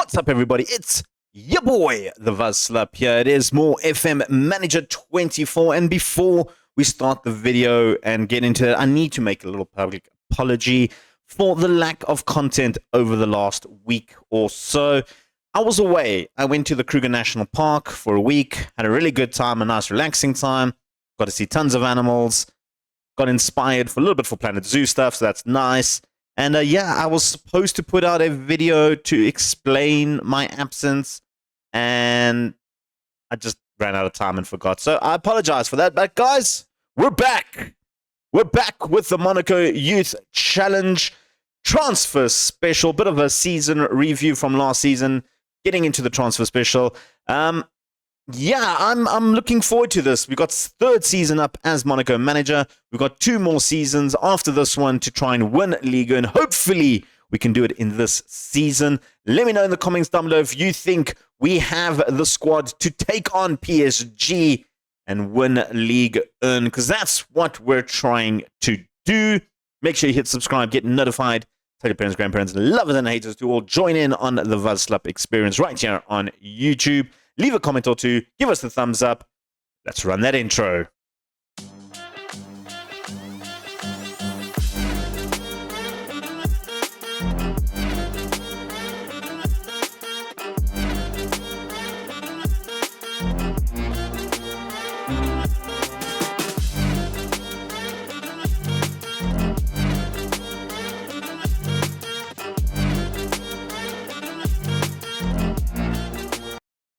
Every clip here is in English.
What's up, everybody? It's your boy, the Vazslap here. It is more FM Manager 24. And before we start the video and get into it, I need to make a little public apology for the lack of content over the last week or so. I was away. I went to the Kruger National Park for a week, had a really good time, a nice relaxing time, got to see tons of animals, got inspired for a little bit for Planet Zoo stuff, so that's nice. And yeah, I was supposed to put out a video to explain my absence, and I just ran out of time and forgot. So I apologize for that. But guys, we're back. We're back with the Monaco Youth Challenge Transfer Special. Bit of a season review from last season, getting into the transfer special. Yeah, I'm looking forward to this. We've got third season up as Monaco manager. We've got 2 more seasons after this one to try and win Liga, and hopefully we can do it in this season. Let me know in the comments down below if you think we have the squad to take on PSG and win League 1, because that's what we're trying to do. Make sure you hit subscribe, get notified. Tell your parents, grandparents, lovers and haters to all join in on the Vazslap experience right here on YouTube. Leave a comment or two, give us the thumbs up. Let's run that intro.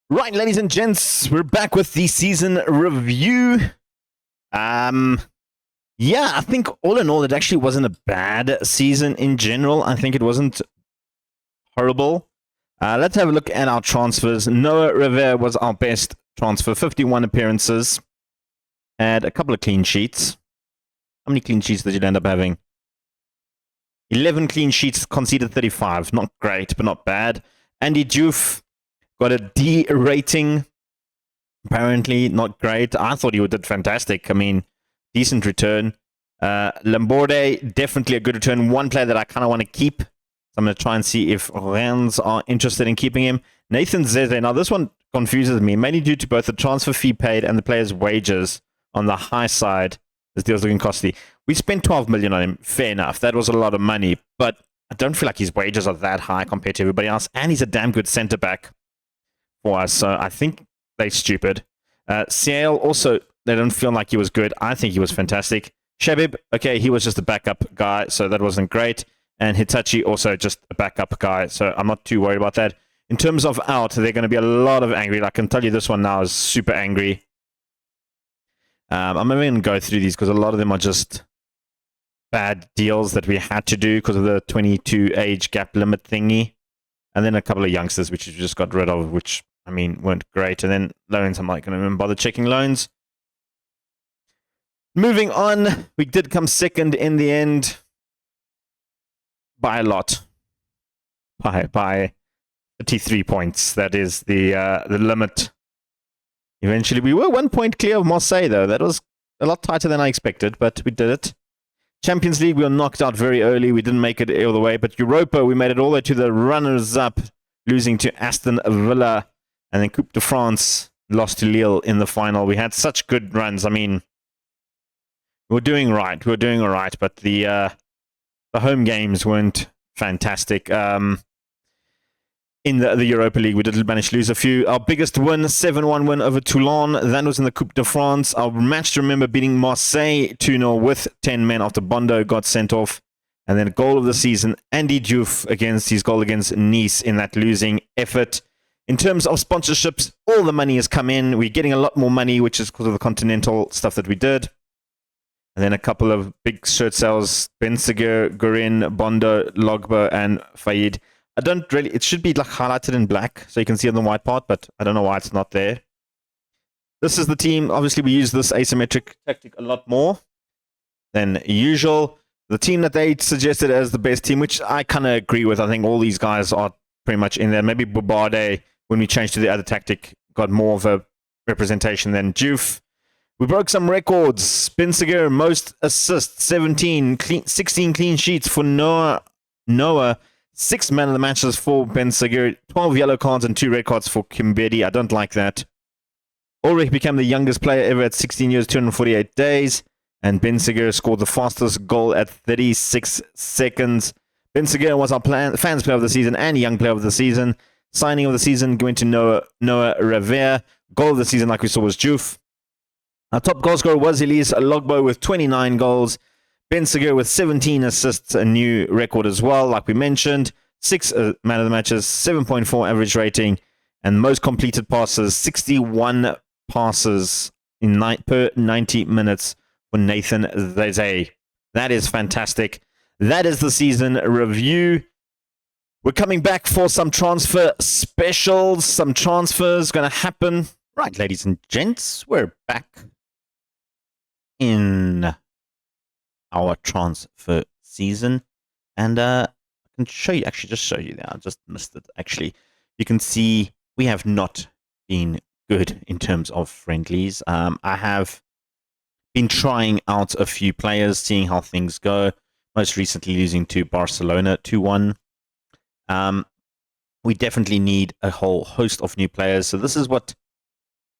Right, ladies and gents, we're back with the season review. Yeah, I think all in all, it actually wasn't a bad season in general. I think it wasn't horrible. Let's have a look at our transfers. Noah Rivera was our best transfer, 51 appearances, had a couple of clean sheets. How many clean sheets did you end up having? 11 clean sheets, conceded 35. Not great, but not bad. Andy Diouf got a D rating. Apparently, not great. I thought he did fantastic. I mean, decent return. Lamborde, definitely a good return. One player that I kind of want to keep. So I'm going to try and see if Rams are interested in keeping him. Nathan Zeze. Now, this one confuses me, mainly due to both the transfer fee paid and the player's wages on the high side. This deal's looking costly. We spent 12 million on him. Fair enough. That was a lot of money. But I don't feel like his wages are that high compared to everybody else. And he's a damn good centre-back for us, so I think they're stupid. Ciel also, they don't feel like he was good. I think he was fantastic. Shabib, okay, he was just a backup guy, so that wasn't great. And Hitachi, also just a backup guy, so I'm not too worried about that. In terms of out, they're going to be a lot of angry. I can tell you this one now is super angry. I'm not even going to go through these because a lot of them are just bad deals that we had to do because of the 22 age gap limit thingy. And then a couple of youngsters, which we just got rid of, which, I mean, weren't great. And then loans, I'm not going to even bother checking loans. Moving on, we did come second in the end by a lot. By 33 points. That is the limit. Eventually, we were 1 point clear of Marseille, though. That was a lot tighter than I expected, but we did it. Champions League, we were knocked out very early. We didn't make it all the way. But Europa, we made it all the way to the runners-up, losing to Aston Villa. And then Coupe de France, lost to Lille in the final. We had such good runs. I mean, we were doing right. We were doing all right. But the home games weren't fantastic. In the Europa League, we did manage to lose a few. Our biggest win, 7-1 win over Toulon. That was in the Coupe de France. Our match to remember, beating Marseille 2-0 with 10 men after Bondo got sent off. And then goal of the season, Andy Diouf against his goal against Nice in that losing effort. In terms of sponsorships, all the money has come in. We're getting a lot more money, which is because of the Continental stuff that we did. And then a couple of big shirt sales, Benseger, Gurin, Bondo, Logba, and Faid. I don't really, it should be like highlighted in black so you can see on the white part, but I don't know why it's not there. This is the team. Obviously, we use this asymmetric tactic a lot more than usual. The team that they suggested as the best team, which I kind of agree with. I think all these guys are pretty much in there. Maybe Bobarde, when we changed to the other tactic, got more of a representation than Diouf. We broke some records. Benseger, most assists, 17, 16 clean sheets for Noah. 6 man of the matches for Ben Segur, 12 yellow cards and 2 red cards for Kimbedi. I don't like that. Ulrich became the youngest player ever at 16 years, 248 days. And Ben Segur scored the fastest goal at 36 seconds. Ben Segur was our fans player of the season and young player of the season. Signing of the season going to Noah Revere. Goal of the season, like we saw, was Juf. Our top goal scorer was Elise Logbo with 29 goals. Ben Segur with 17 assists, a new record as well, like we mentioned. 6 man of the matches, 7.4 average rating, and most completed passes, 61 passes per 90 minutes for Nathan Zeze. That is fantastic. That is the season review. We're coming back for some transfer specials. Some transfers going to happen. Right, ladies and gents, we're back in our transfer season. And I can show you, actually just show you there. I just missed it, actually. You can see we have not been good in terms of friendlies. I have been trying out a few players, seeing how things go. Most recently losing to Barcelona 2-1. We definitely need a whole host of new players. So this is what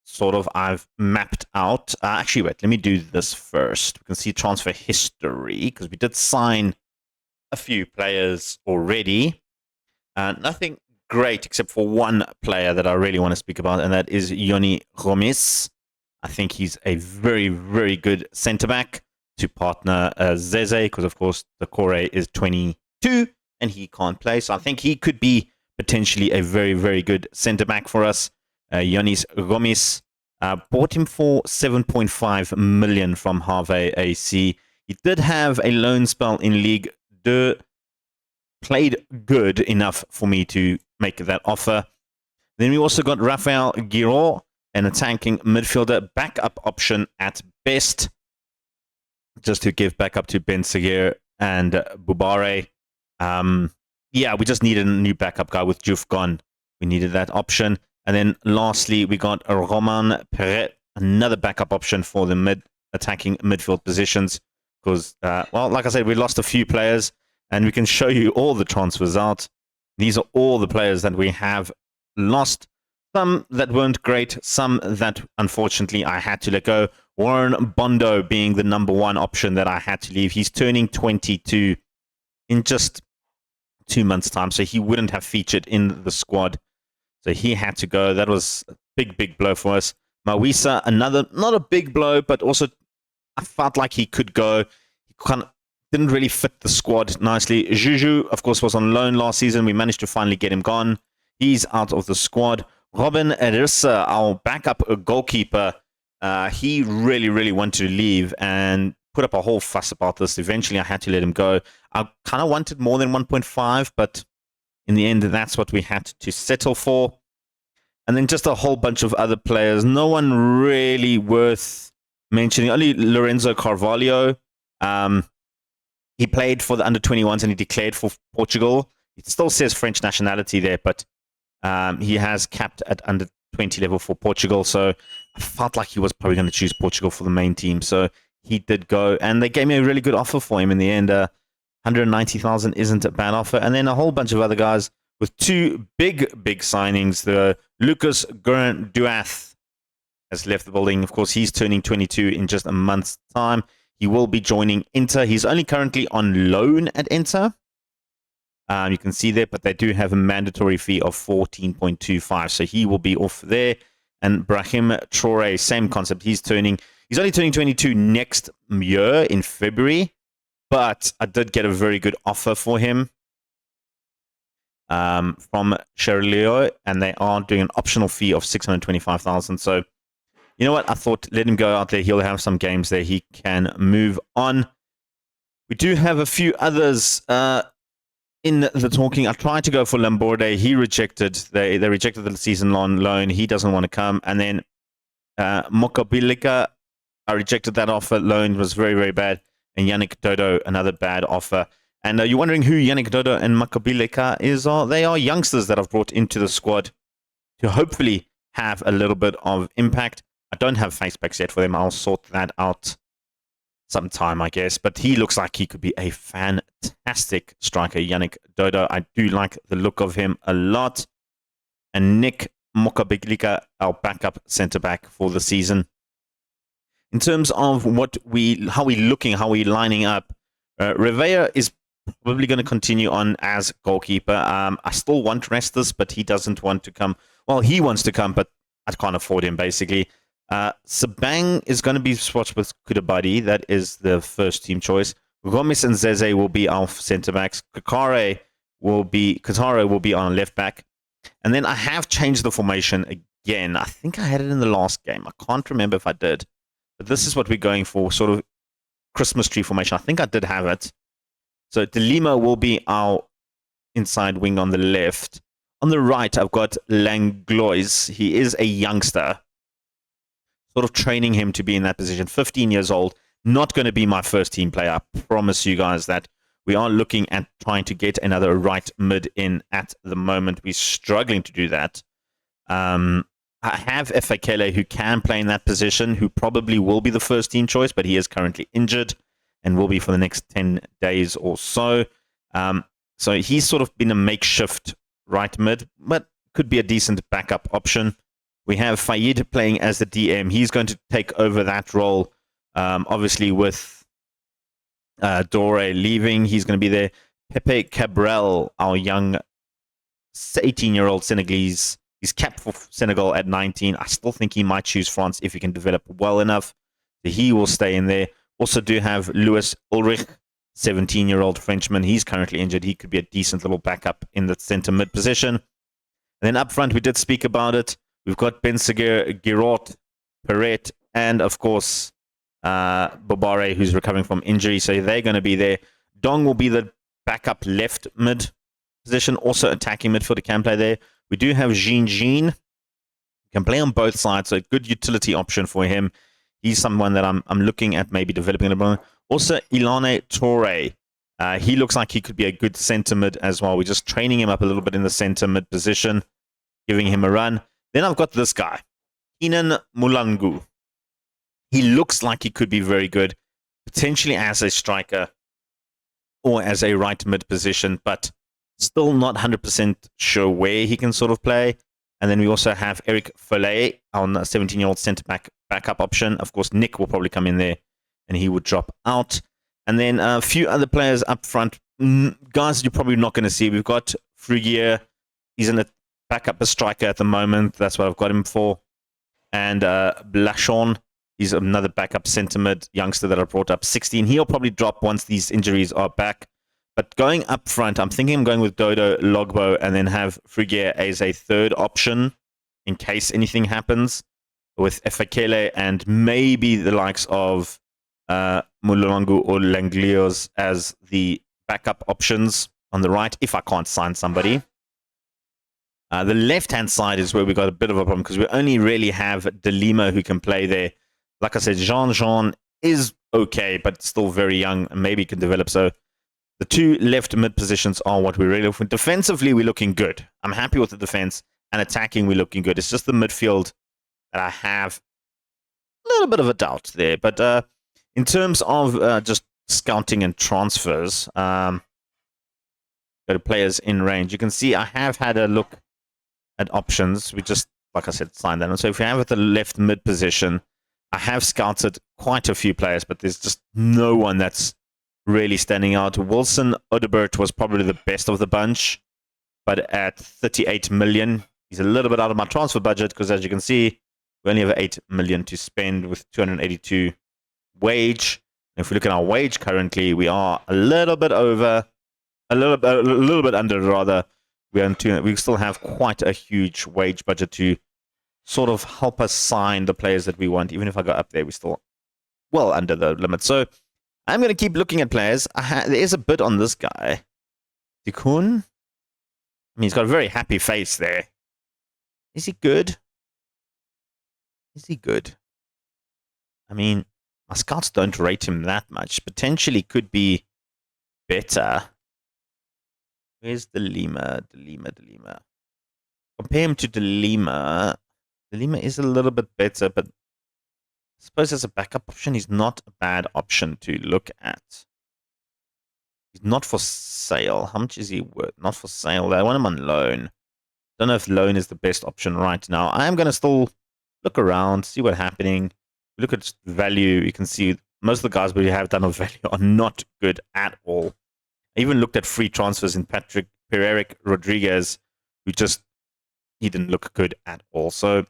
sort of I've mapped out. Actually, wait, let me do this first. We can see transfer history, because we did sign a few players already. Nothing great except for one player that I really want to speak about, and that is Yoni Gomis. I think he's a very, very good centre-back to partner Zeze, because, of course, the core is 22, and he can't play. So I think he could be potentially a very, very good centre-back for us. Yonis Gomis. Bought him for 7.5 million from Harvey AC. He did have a loan spell in Ligue 2. Played good enough for me to make that offer. Then we also got Rafael Giraud, an attacking midfielder, backup option at best, just to give backup to Ben Segur and Boubare. Yeah, we just needed a new backup guy with Juf gone. We needed that option. And then lastly, we got Roman Perret, another backup option for the attacking midfield positions. Because, well, like I said, we lost a few players, and we can show you all the transfers out. These are all the players that we have lost. Some that weren't great, some that, unfortunately, I had to let go. Warren Bondo being the number one option that I had to leave. He's turning 22 in just 2 months' time, so he wouldn't have featured in the squad. So he had to go. That was a big, big blow for us. Mawisa, another, not a big blow, but also I felt like he could go. He kind of didn't really fit the squad nicely. Juju, of course, was on loan last season. We managed to finally get him gone. He's out of the squad. Robin Erissa, our backup goalkeeper, he really, really wanted to leave and put up a whole fuss about this. Eventually, I had to let him go. I kind of wanted more than 1.5, but in the end, that's what we had to settle for. And then just a whole bunch of other players. No one really worth mentioning. Only Lorenzo Carvalho. He played for the under-21s and he declared for Portugal. It still says French nationality there, but he has capped at under-20 level for Portugal. So I felt like he was probably going to choose Portugal for the main team. So he did go. And they gave me a really good offer for him in the end. 190,000 isn't a bad offer. And then a whole bunch of other guys with 2 big signings. The Lucas Guerin-Duath has left the building. Of course, he's turning 22 in just a month's time. He will be joining Inter. He's only currently on loan at Inter. You can see there, but they do have a mandatory fee of 14.25. So he will be off there. And Brahim Traore, same concept. He's only turning 22 next year in February. But I did get a very good offer for him from Cherleo, and they are doing an optional fee of 625,000. So, you know what? I thought, let him go out there. He'll have some games there. He can move on. We do have a few others in the talking. I tried to go for Lamborde. He rejected. They rejected the season-long loan. He doesn't want to come. And then Mokabilika, I rejected that offer. Loan was very, very bad. And Yannick Dodo, another bad offer. And you're wondering who Yannick Dodo and Makabilika is? They are youngsters that I've brought into the squad to hopefully have a little bit of impact. I don't have face packs yet for them. I'll sort that out some time, I guess. But he looks like he could be a fantastic striker, Yannick Dodo. I do like the look of him a lot. And Nick Mokabiglika, our backup centre-back for the season. In terms of how we're looking, how we're lining up, Rivera is probably going to continue on as goalkeeper. I still want Restus, but he doesn't want to come. Well, he wants to come, but I can't afford him, basically. Sabang is going to be swapped with Kudabadi. That is the first team choice. Gomes and Zeze will be our centre-backs. Katara will be on left-back. And then I have changed the formation again. I think I had it in the last game. I can't remember if I did. But this is what we're going for, sort of Christmas tree formation. I think I did have it. So De Lima will be our inside wing on the left. On the right, I've got Langlois. He is a youngster. Sort of training him to be in that position. 15 years old. Not going to be my first team player. I promise you guys that. We are looking at trying to get another right mid in at the moment. We're struggling to do that. I have Efekele who can play in that position, who probably will be the first team choice, but he is currently injured and will be for the next 10 days or so. So he's sort of been a makeshift right mid, but could be a decent backup option. We have Fayed playing as the DM. He's going to take over that role, obviously with Dore leaving. He's going to be there. Pepe Cabral, our young 18-year-old Senegalese. He's capped for Senegal at 19. I still think he might choose France if he can develop well enough. So he will stay in there. Also do have Louis Ulrich, 17-year-old Frenchman. He's currently injured. He could be a decent little backup in the center mid position. And then up front, we did speak about it. We've got Ben Seguer, Giroud, Perret, and of course, Bobare, who's recovering from injury. So they're going to be there. Dong will be the backup left mid position. Also attacking midfielder can play there. We do have Jean. Can play on both sides. So a good utility option for him. He's someone that I'm looking at maybe developing a little bit. Also, Ilane Torre. He looks like he could be a good centre mid as well. We're just training him up a little bit in the centre mid position, giving him a run. Then I've got this guy, Inan Mulangu. He looks like he could be very good, potentially as a striker or as a right mid position, but still not 100% sure where he can sort of play. And then we also have Eric Follet on a 17-year-old centre-back backup option. Of course, Nick will probably come in there and he would drop out. And then a few other players up front. Guys you're probably not going to see. We've got Frugier. He's in a backup as striker at the moment. That's what I've got him for. And Blachon. He's another backup centre mid youngster that I brought up, 16. He'll probably drop once these injuries are back. But going up front, I'm thinking I'm going with Dodo, Logbo, and then have Frugier as a third option in case anything happens, with Efekele and maybe the likes of Mulangu or Langlios as the backup options on the right if I can't sign somebody. The left-hand side is where we got a bit of a problem because we only really have De Lima who can play there. Like I said, Jean is okay, but still very young and maybe can develop. So the two left mid positions are what we're really looking for. Defensively, we're looking good. I'm happy with the defense, and attacking, we're looking good. It's just the midfield that I have a little bit of a doubt there. But in terms of just scouting and transfers, go to players in range. You can see I have had a look at options. We just, like I said, signed that. And so if we have at the left mid position, I have scouted quite a few players, but there's just no one that's really standing out. Wilson Odebert was probably the best of the bunch, but at 38 million, he's a little bit out of my transfer budget because, as you can see, we only have 8 million to spend with 282 wage. And if we look at our wage currently, we are a little bit over, a little bit under rather. We still have quite a huge wage budget to sort of help us sign the players that we want. Even if I go up there, we're still well under the limit. So I'm going to keep looking at players. There is a bid on this guy. Dikun? I mean, he's got a very happy face there. Is he good? Is he good? I mean, my scouts don't rate him that much. Potentially could be better. Where's De Lima? Compare him to De Lima. De Lima is a little bit better, but suppose as a backup option, he's not a bad option to look at. He's not for sale. How much is he worth? Not for sale. I want him on loan. Don't know if loan is the best option right now. I am going to still look around, see what's happening. Look at value. You can see most of the guys we have done on value are not good at all. I even looked at free transfers in Eric Rodriguez, who he didn't look good at all. So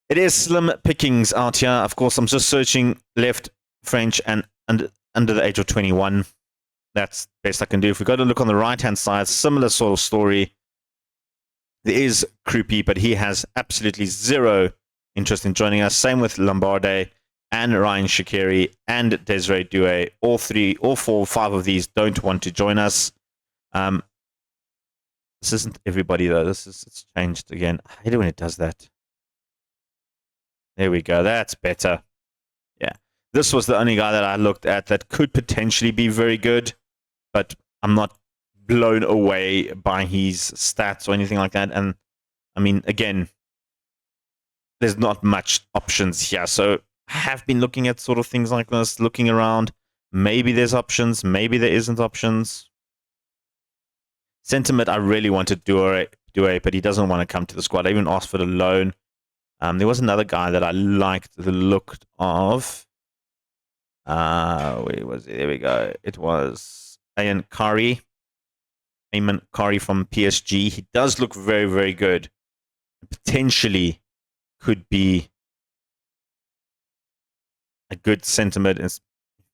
it is slim pickings out here. Of course, I'm just searching left, French, and under the age of 21. That's best I can do. If we go to look on the right-hand side, similar sort of story. There is Krupi, but he has absolutely zero interest in joining us. Same with Lombardi and Ryan Shaqiri and Desiree Doué. All 4, 5 of these don't want to join us. This isn't everybody, though. It's changed again. I hate it when it does that. There we go. That's better. Yeah. This was the only guy that I looked at that could potentially be very good, but I'm not blown away by his stats or anything like that. And I mean, again, there's not much options here. So I have been looking at sort of things like this, looking around. Maybe there's options. Maybe there isn't options. Sentiment, I really wanted Doué, but he doesn't want to come to the squad. I even asked for the loan. There was another guy that I liked the look of. Where was it? There we go. It was Ayman Kari from PSG. He does look very, very good. Potentially could be a good sentiment. In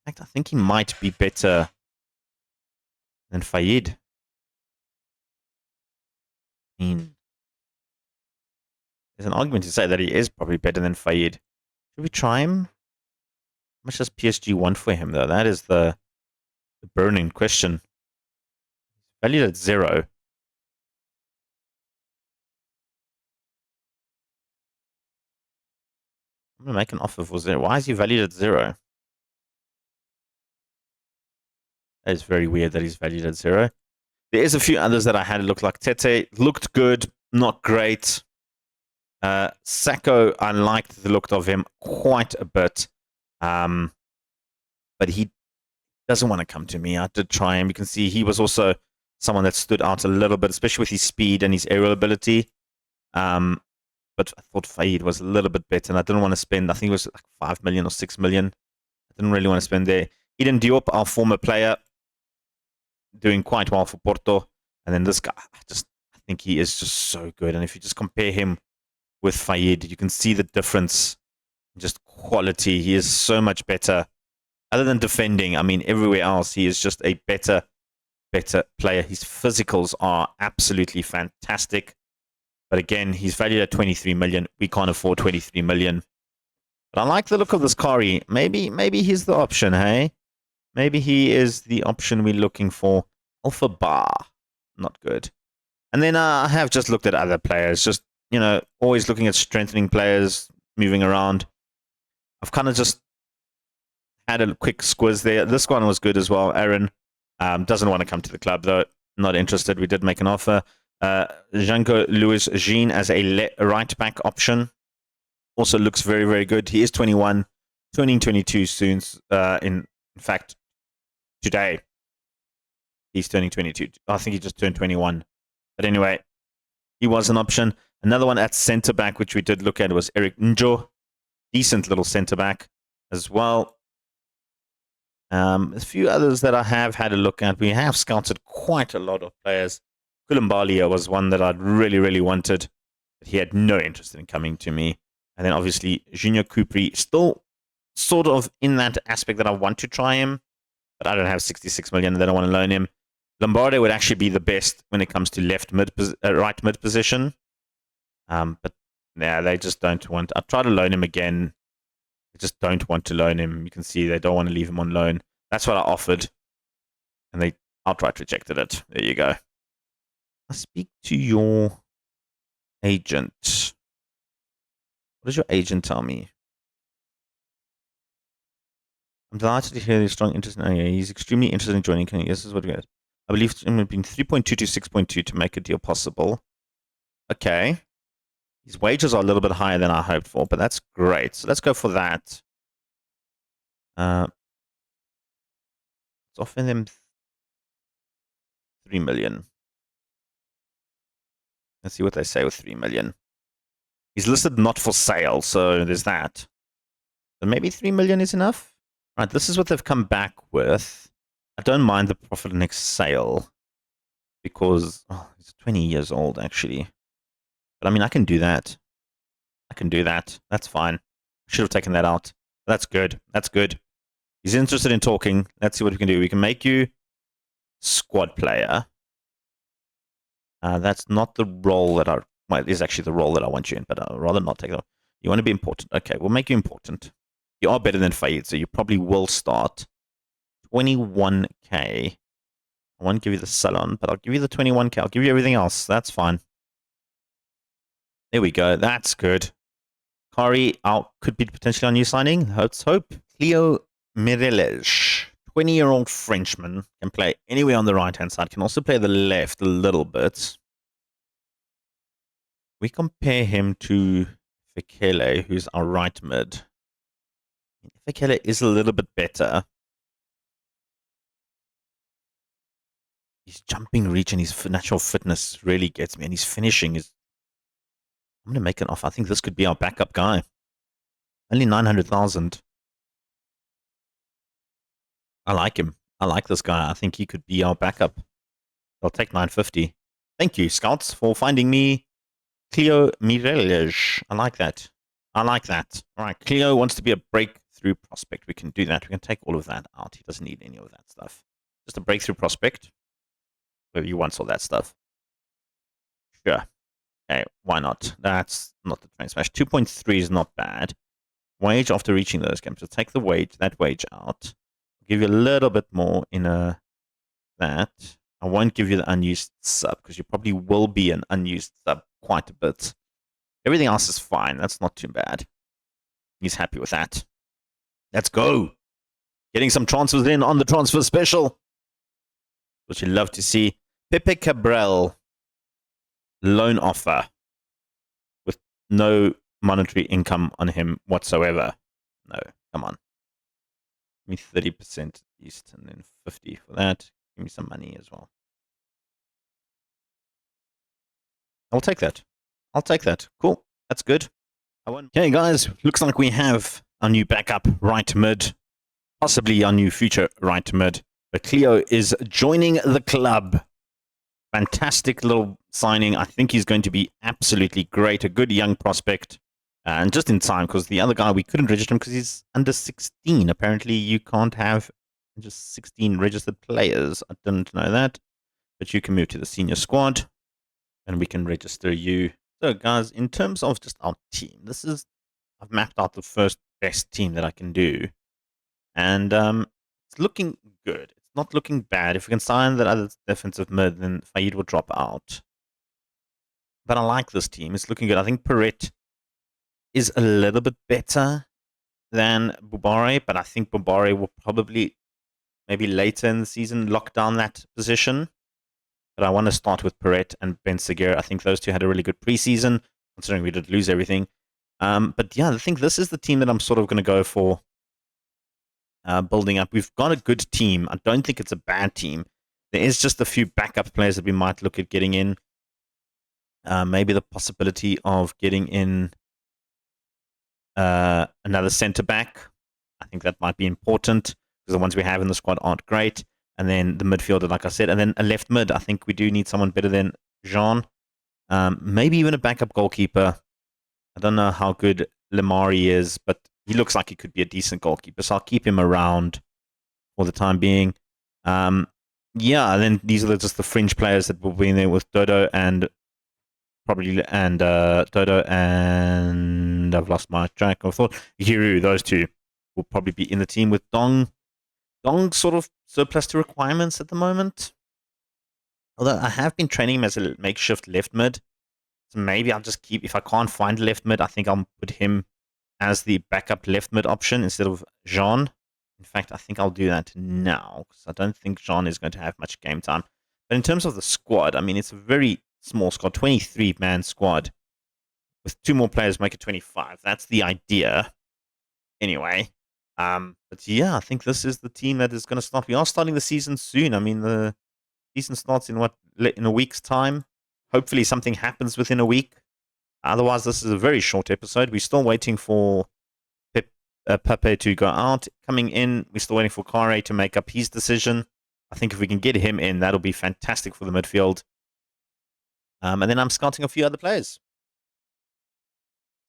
fact, I think he might be better than Fayed. I mean, there's an argument to say that he is probably better than Fayed. Should we try him? How much does PSG want for him, though? That is the burning question. Valued at 0. I'm going to make an offer for 0. Why is he valued at 0? That is very weird that he's valued at 0. There is a few others that I had. It looked like Tete looked good, not great. Sacco, I liked the look of him quite a bit. But he doesn't want to come to me. I did try him. You can see he was also someone that stood out a little bit, especially with his speed and his aerial ability. But I thought Fayed was a little bit better, and I didn't want to spend, I think it was like 5 million or 6 million. I didn't really want to spend there. Eden Diop, our former player, doing quite well for Porto. And then this guy, I think he is just so good. And if you just compare him with Fayed, you can see the difference in just quality. He is so much better. Other than defending, I mean, everywhere else, he is just a better player. His physicals are absolutely fantastic. But again, he's valued at 23 million. We can't afford 23 million. But I like the look of this Kari. Maybe he's the option, hey? Maybe he is the option we're looking for. Alpha Bar. Not good. And then I have just looked at other players. Just, always looking at strengthening players, moving around. I've kind of just had a quick squiz there. This one was good as well. Aaron doesn't want to come to the club, though. Not interested. We did make an offer. Janko Louis Jean as a right back option. Also looks very, very good. He is 21, turning 22 soon. In fact, today, he's turning 22. I think he just turned 21. But anyway, he was an option. Another one at centre back, which we did look at, was Eric Njo. Decent little centre back as well. A few others that I have had a look at. We have scouted quite a lot of players. Koulibaly was one that I'd really, really wanted, but he had no interest in coming to me. And then obviously, Junior Kupri, still sort of in that aspect that I want to try him, but I don't have 66 million and I don't want to loan him. Lombardi would actually be the best when it comes to right mid position. But yeah, they just don't want. I try to loan him again. They just don't want to loan him. You can see they don't want to leave him on loan. That's what I offered, and they outright rejected it. There you go. I speak to your agent. What does your agent tell me? I'm delighted to hear there's strong interest in area. He's extremely interested in joining. This is what it is. I believe it's been 3.2 to 6.2 to make a deal possible. Okay. His wages are a little bit higher than I hoped for, but that's great. So let's go for that. Let's offer them 3 million. Let's see what they say with 3 million. He's listed not for sale, so there's that. So maybe 3 million is enough. Right, this is what they've come back with. I don't mind the profit next sale because he's 20 years old actually. But I mean, I can do that. I can do that. That's fine. Should have taken that out. That's good. That's good. He's interested in talking. Let's see what we can do. We can make you squad player. That's not the role that well, it is actually the role that I want you in, but I'd rather not take it off. You want to be important. Okay, we'll make you important. You are better than Fayed, so you probably will start 21k. I won't give you the salon, but I'll give you the 21k. I'll give you everything else. That's fine. There we go. That's good. Kari could be potentially our new signing. Let's hope. Cleo Mireles, 20-year-old Frenchman, can play anywhere on the right-hand side. Can also play the left a little bit. We compare him to Fekele, who's our right mid. Fekele is a little bit better. His jumping reach and his natural fitness really gets me, and his finishing is... I'm going to make an offer. I think this could be our backup guy. Only 900,000. I like him. I like this guy. I think he could be our backup. I'll take 950. Thank you, scouts, for finding me Cleo Mireles. I like that. I like that. All right, Cleo wants to be a breakthrough prospect. We can do that. We can take all of that out. He doesn't need any of that stuff. Just a breakthrough prospect. Whether you want all that stuff. Sure. Okay, why not? That's not the train smash. 2.3 is not bad. Wage after reaching those games. So take the wage, that wage out. I'll give you a little bit more in that. I won't give you the unused sub because you probably will be an unused sub quite a bit. Everything else is fine. That's not too bad. He's happy with that. Let's go. Getting some transfers in on the transfer special, which you'd love to see. Pepe Cabral, loan offer with no monetary income on him whatsoever. No, come on. Give me 30% East and then 50 for that. Give me some money as well. I'll take that. I'll take that. Cool. That's good. Okay, guys. Looks like we have our new backup right mid. Possibly our new future right mid. But Cleo is joining the club. Fantastic little signing. I think he's going to be absolutely great. A good young prospect. And just in time, because the other guy, we couldn't register him because he's under 16. Apparently, you can't have just 16 registered players. I didn't know that. But you can move to the senior squad. And we can register you. So, guys, in terms of just our team, I've mapped out the first best team that I can do. And it's looking good. It's not looking bad. If we can sign that other defensive mid, then Fayed will drop out. But I like this team. It's looking good. I think Perret is a little bit better than Boubare, but I think Boubare will probably, maybe later in the season, lock down that position. But I want to start with Perret and Ben Seguir. I think those two had a really good preseason, considering we did lose everything. But yeah, I think this is the team that I'm sort of going to go for building up. We've got a good team. I don't think it's a bad team. There is just a few backup players that we might look at getting in. Maybe the possibility of getting in another centre back. I think that might be important because the ones we have in the squad aren't great. And then the midfielder, like I said, and then a left mid. I think we do need someone better than Jean. Maybe even a backup goalkeeper. I don't know how good Lemari is, but he looks like he could be a decent goalkeeper. So I'll keep him around for the time being. Yeah, and then these are just the fringe players that will be in there with Dodo and Dodo and I've lost my track of thought. Hiru, those two will probably be in the team with Dong. Dong's sort of surplus to requirements at the moment. Although I have been training him as a makeshift left mid. So maybe I'll just keep, if I can't find a left mid, I think I'll put him as the backup left mid option instead of Jean. In fact, I think I'll do that now because I don't think Jean is going to have much game time. But in terms of the squad, I mean, it's a very small squad, 23-man squad. with 2 more players, make it 25. That's the idea. Anyway, but yeah, I think this is the team that is going to start. We are starting the season soon. I mean, the season starts in a week's time. Hopefully, something happens within a week. Otherwise, this is a very short episode. We're still waiting for Pepe to go out. Coming in, we're still waiting for Kare to make up his decision. I think if we can get him in, that'll be fantastic for the midfield. And then I'm scouting a few other players.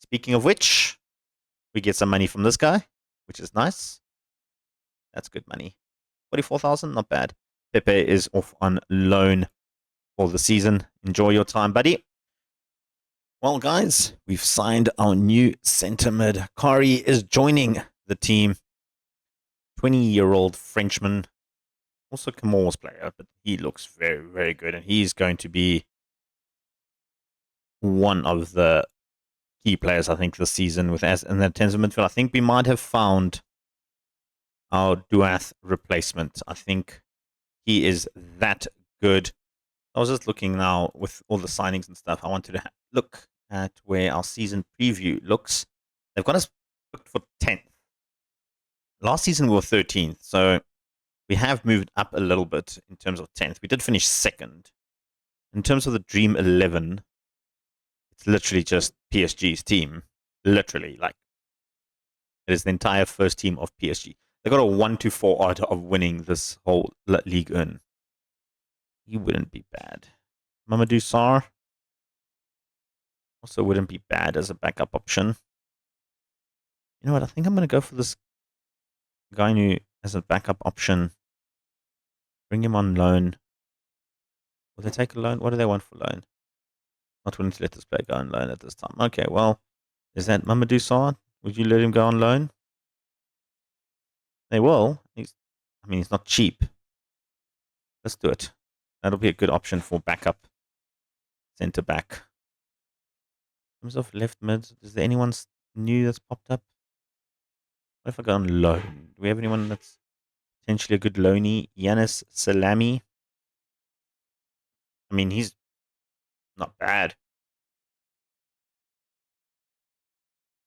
Speaking of which, we get some money from this guy, which is nice. That's good money. 44,000, not bad. Pepe is off on loan for the season. Enjoy your time, buddy. Well, guys, we've signed our new centre mid. Kari is joining the team. 20-year-old Frenchman. Also Camor's player, but he looks very, very good. And he's going to be one of the key players, I think, this season with us in the tens of midfield. I think we might have found our Duath replacement. I think he is that good. I was just looking now with all the signings and stuff. I wanted to look at where our season preview looks. They've got us booked for 10th. Last season we were 13th, so we have moved up a little bit in terms of 10th. We did finish 2nd. In terms of the Dream 11, it's literally just PSG's team. Literally, like, it is the entire first team of PSG. They got a 1-4 odd of winning this whole league in. He wouldn't be bad. Mamadou Sarr also wouldn't be bad as a backup option. You know what? I think I'm going to go for this guy who as a backup option. Bring him on loan. Will they take a loan? What do they want for loan? Not willing to let this player go on loan at this time. Okay, well, is that Mamadou Sarr? Would you let him go on loan? They will. He's not cheap. Let's do it. That'll be a good option for backup centre back. In terms of left mid, is there anyone new that's popped up? What if I go on loan? Do we have anyone that's potentially a good loanee? Yanis Salami. I mean, he's not bad.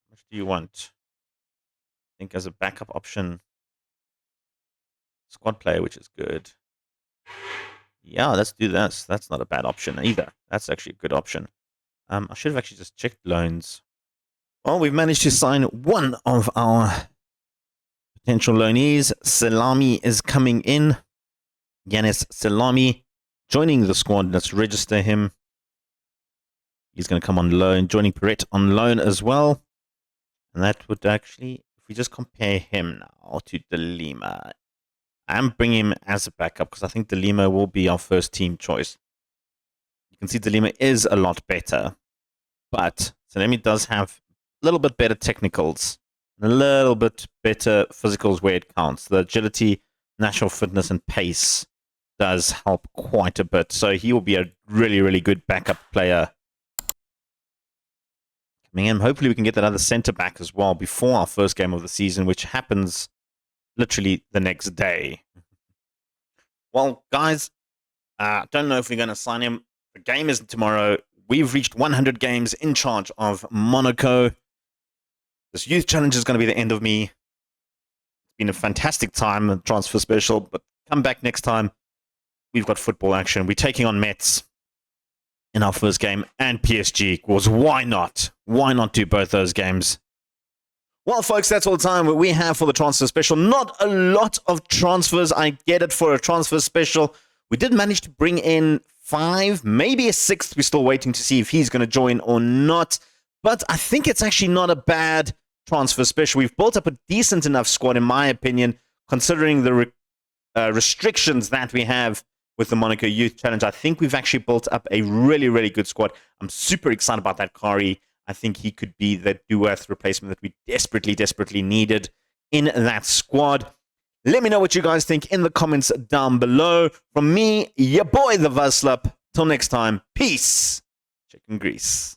How much do you want? I think as a backup option, squad player, which is good. Yeah, let's do this. That's not a bad option either. That's actually a good option. I should have actually just checked loans. Well, we've managed to sign one of our potential loanees. Salami is coming in. Yanis Salami joining the squad. Let's register him. He's going to come on loan. Joining Perret on loan as well. And that would actually, if we just compare him now to De Lima, I'm bringing him as a backup because I think De Lima will be our first team choice. You can see De Lima is a lot better, but Salami does have a little bit better technicals, and a little bit better physicals where it counts. The agility, natural fitness, and pace does help quite a bit. So he will be a really, really good backup player coming in. Hopefully we can get that other centre back as well before our first game of the season, which happens literally the next day. Well, guys, don't know if we're going to sign him. The game is tomorrow. We've reached 100 games in charge of Monaco. This youth challenge is going to be the end of me. It's been a fantastic time, a transfer special, but come back next time. We've got football action. We're taking on Metz in our first game, and PSG. Was why not? Why not do both those games? Well, folks, that's all the time we have for the transfer special. Not a lot of transfers. I get it for a transfer special. We did manage to bring in 5, maybe a 6th. We're still waiting to see if he's going to join or not. But I think it's actually not a bad transfer special. We've built up a decent enough squad, in my opinion, considering the restrictions that we have with the Monaco Youth Challenge. I think we've actually built up a really, really good squad. I'm super excited about that Kari. I think he could be the Duath replacement that we desperately, desperately needed in that squad. Let me know what you guys think in the comments down below. From me, your boy, the Vaslap. Till next time, peace. Chicken grease.